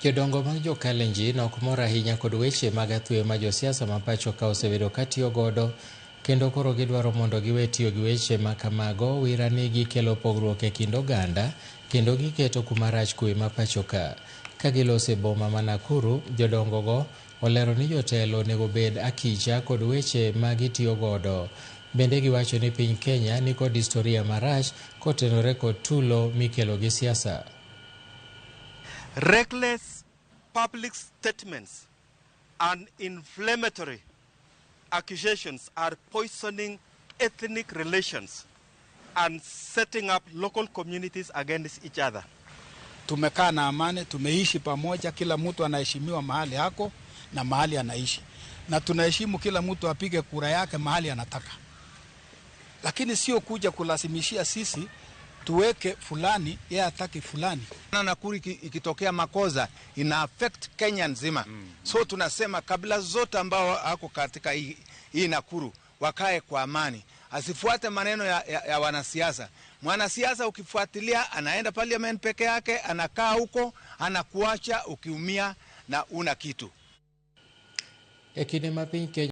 Jodongo mag Jo-Kalenjin ok mor ahinya kod weche mag athuye ma josiasa ma pacho ka osebedo ka tiyo godo, kendo koro gidwaro mondo giwe tiyo gi weche ma kamago. Wira ni gikelo pogruok e kind oganda kendo giketo kuma rach kuwe ma pacho ka. Ka gilose boma ma Nakuru, jodongo go olero ni jotelo onego bed akicha kod weche ma gitiyo godo. Bende giwacho ni piny Kenya ni kod historia marach kotenore kod tulo mikelo gi siasa. Reckless public statements and inflammatory accusations are poisoning ethnic relations and setting up local communities against each other. Tumekaa na amani, tumeishi pamoja, kila mtu anaheshimiwa mahali hako na mahali anaishi. Na tunaheshimu kila mtu apige kura yake mahali anataka. Lakini sio kuja kulazimishia sisi tuweke fulani, yeye ataki fulani. Nakuru ikitokea makosa ina affect Kenya nzima. So tunasema kabla zote ambao wako katika hii Nakuru wakae kwa amani. Asifuate maneno ya wanasiasa. Mwanasiasa ukifuatilia anaenda parliament peke yake, anakaa huko, anakuacha ukiumia na una kitu. Ekinde ma piny Kenya